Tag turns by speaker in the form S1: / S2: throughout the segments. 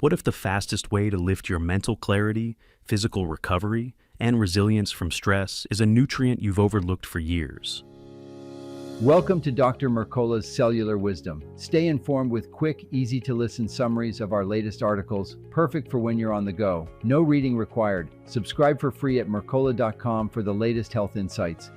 S1: What if the fastest way to lift your mental clarity, physical recovery, and resilience from stress is a nutrient you've overlooked for years?
S2: Welcome to Dr. Mercola's Cellular Wisdom. Stay informed with quick, easy-to-listen summaries of our latest articles, perfect for when you're on the go. No reading required. Subscribe for free at mercola.com for the latest health insights.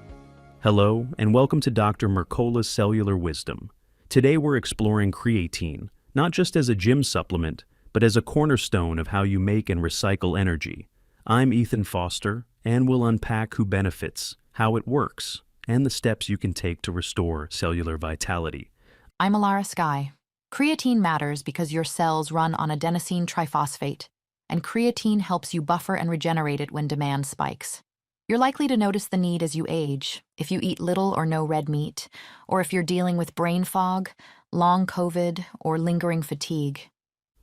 S1: Hello, and welcome to Dr. Mercola's Cellular Wisdom. Today we're exploring creatine, not just as a gym supplement, but as a cornerstone of how you make and recycle energy. I'm Ethan Foster, and we'll unpack who benefits, how it works, and the steps you can take to restore cellular vitality.
S3: I'm Alara Skye. Creatine matters because your cells run on adenosine triphosphate, and creatine helps you buffer and regenerate it when demand spikes. You're likely to notice the need as you age, if you eat little or no red meat, or if you're dealing with brain fog, long COVID, or lingering fatigue.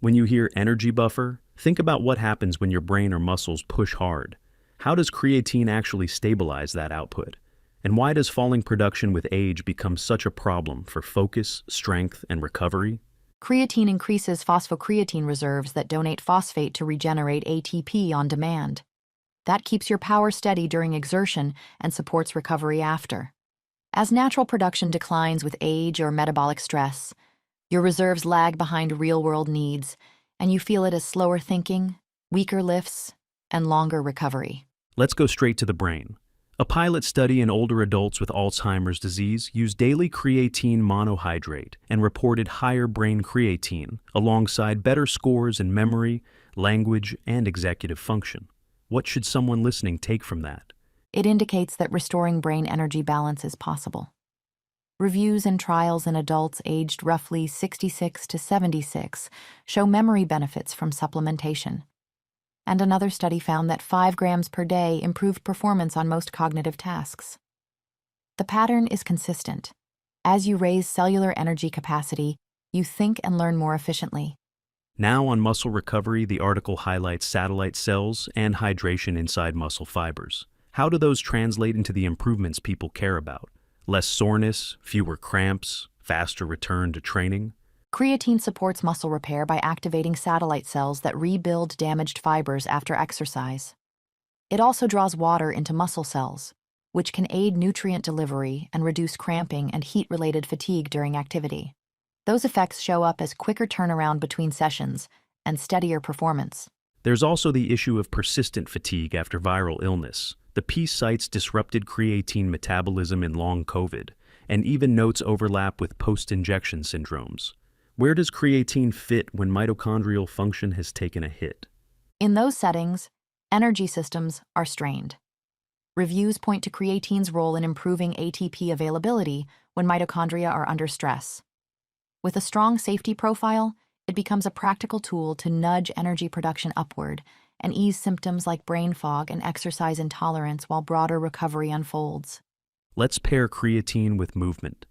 S1: When you hear energy buffer, think about what happens when your brain or muscles push hard. How does creatine actually stabilize that output? And why does falling production with age become such a problem for focus, strength, and recovery?
S3: Creatine increases phosphocreatine reserves that donate phosphate to regenerate ATP on demand. That keeps your power steady during exertion and supports recovery after. As natural production declines with age or metabolic stress, your reserves lag behind real-world needs, and you feel it as slower thinking, weaker lifts, and longer recovery.
S1: Let's go straight to the brain. A pilot study in older adults with Alzheimer's disease used daily creatine monohydrate and reported higher brain creatine, alongside better scores in memory, language, and executive function. What should someone listening take from that?
S3: It indicates that restoring brain energy balance is possible. Reviews and trials in adults aged roughly 66 to 76 show memory benefits from supplementation. And another study found that 5 grams per day improved performance on most cognitive tasks. The pattern is consistent. As you raise cellular energy capacity, you think and learn more efficiently.
S1: Now on muscle recovery, the article highlights satellite cells and hydration inside muscle fibers. How do those translate into the improvements people care about? Less soreness, fewer cramps, faster return to training?
S3: Creatine supports muscle repair by activating satellite cells that rebuild damaged fibers after exercise. It also draws water into muscle cells, which can aid nutrient delivery and reduce cramping and heat-related fatigue during activity. Those effects show up as quicker turnaround between sessions and steadier performance.
S1: There's also the issue of persistent fatigue after viral illness. The piece cites disrupted creatine metabolism in long COVID, and even notes overlap with post-injection syndromes. Where does creatine fit when mitochondrial function has taken a hit?
S3: In those settings, energy systems are strained. Reviews point to creatine's role in improving ATP availability when mitochondria are under stress. With a strong safety profile, it becomes a practical tool to nudge energy production upward and ease symptoms like brain fog and exercise intolerance while broader recovery unfolds.
S1: Let's pair creatine with movement.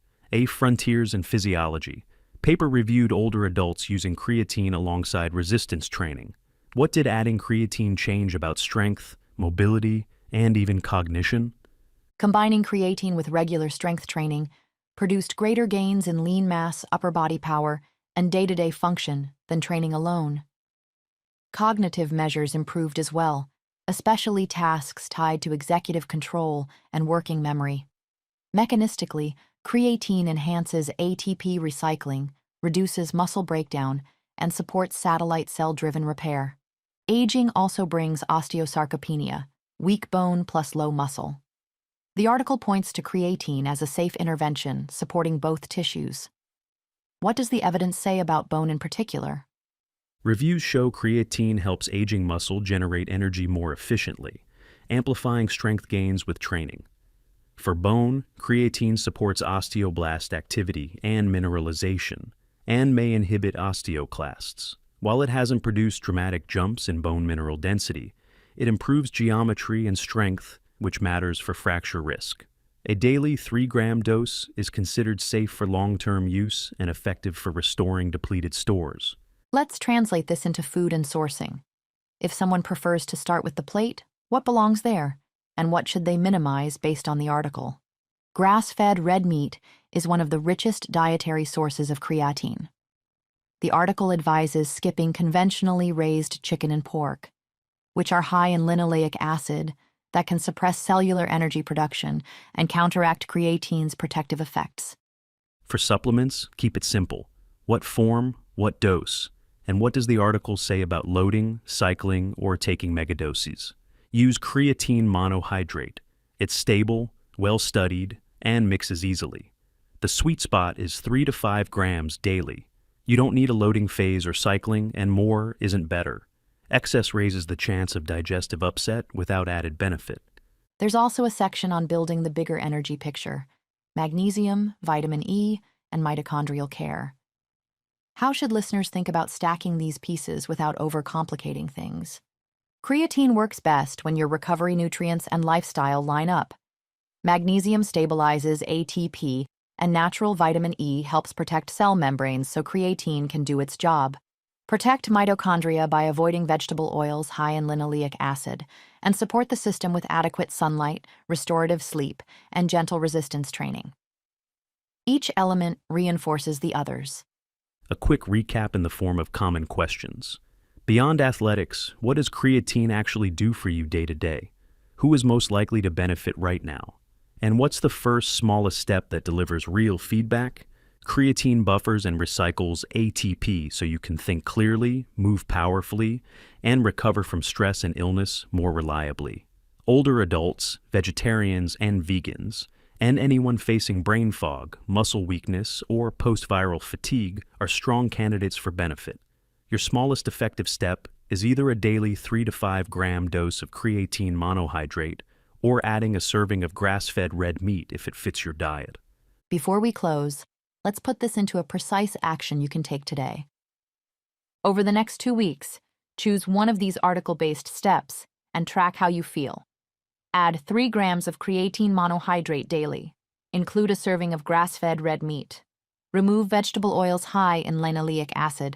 S1: Frontiers in Physiology. Paper reviewed older adults using creatine alongside resistance training. What did adding creatine change about strength, mobility, and even cognition?
S3: Combining creatine with regular strength training produced greater gains in lean mass, upper body power, and day-to-day function than training alone. Cognitive measures improved as well, especially tasks tied to executive control and working memory. Mechanistically, creatine enhances ATP recycling, reduces muscle breakdown, and supports satellite cell-driven repair. Aging also brings osteosarcopenia, weak bone plus low muscle. The article points to creatine as a safe intervention, supporting both tissues. What does the evidence say about bone in particular?
S1: Reviews show creatine helps aging muscle generate energy more efficiently, amplifying strength gains with training. For bone, creatine supports osteoblast activity and mineralization, and may inhibit osteoclasts. While it hasn't produced dramatic jumps in bone mineral density, it improves geometry and strength, which matters for fracture risk. A daily 3-gram dose is considered safe for long-term use and effective for restoring depleted stores.
S3: Let's translate this into food and sourcing. If someone prefers to start with the plate, what belongs there, and what should they minimize based on the article? Grass-fed red meat is one of the richest dietary sources of creatine. the article advises skipping conventionally raised chicken and pork, which are high in linoleic acid that can suppress cellular energy production and counteract creatine's protective effects.
S1: For supplements, keep it simple. What form, what dose, and what does the article say about loading, cycling, or taking megadoses? Use creatine monohydrate. It's stable, well-studied, and mixes easily. The sweet spot is 3 to 5 grams daily. You don't need a loading phase or cycling, and more isn't better. Excess raises the chance of digestive upset without added benefit.
S3: There's also a section on building the bigger energy picture: magnesium, vitamin E, and mitochondrial care. How should listeners think about stacking these pieces without overcomplicating things? Creatine works best when your recovery nutrients and lifestyle line up. Magnesium stabilizes ATP, and natural vitamin E helps protect cell membranes so creatine can do its job. Protect mitochondria by avoiding vegetable oils high in linoleic acid, and support the system with adequate sunlight, restorative sleep, and gentle resistance training. Each element reinforces the others.
S1: A quick recap in the form of common questions. Beyond athletics, what does creatine actually do for you day to day? Who is most likely to benefit right now? And what's the first, smallest step that delivers real feedback? Creatine buffers and recycles ATP so you can think clearly, move powerfully, and recover from stress and illness more reliably. Older adults, vegetarians, and vegans, and anyone facing brain fog, muscle weakness, or post-viral fatigue are strong candidates for benefit. Your smallest effective step is either a daily 3 to 5 gram dose of creatine monohydrate or adding a serving of grass-fed red meat if it fits your diet.
S3: Before we close, let's put this into a precise action you can take today. Over the next 2 weeks, choose one of these article-based steps and track how you feel. Add 3 grams of creatine monohydrate daily. Include a serving of grass-fed red meat. Remove vegetable oils high in linoleic acid.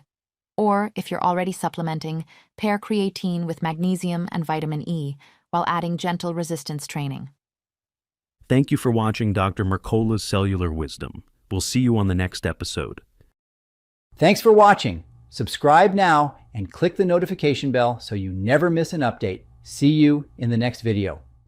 S3: Or, if you're already supplementing, pair creatine with magnesium and vitamin E while adding gentle resistance training.
S1: Thank you for watching Dr. Mercola's Cellular Wisdom. We'll see you on the next episode.
S2: Thanks for watching. Subscribe now and click the notification bell so you never miss an update. See you in the next video.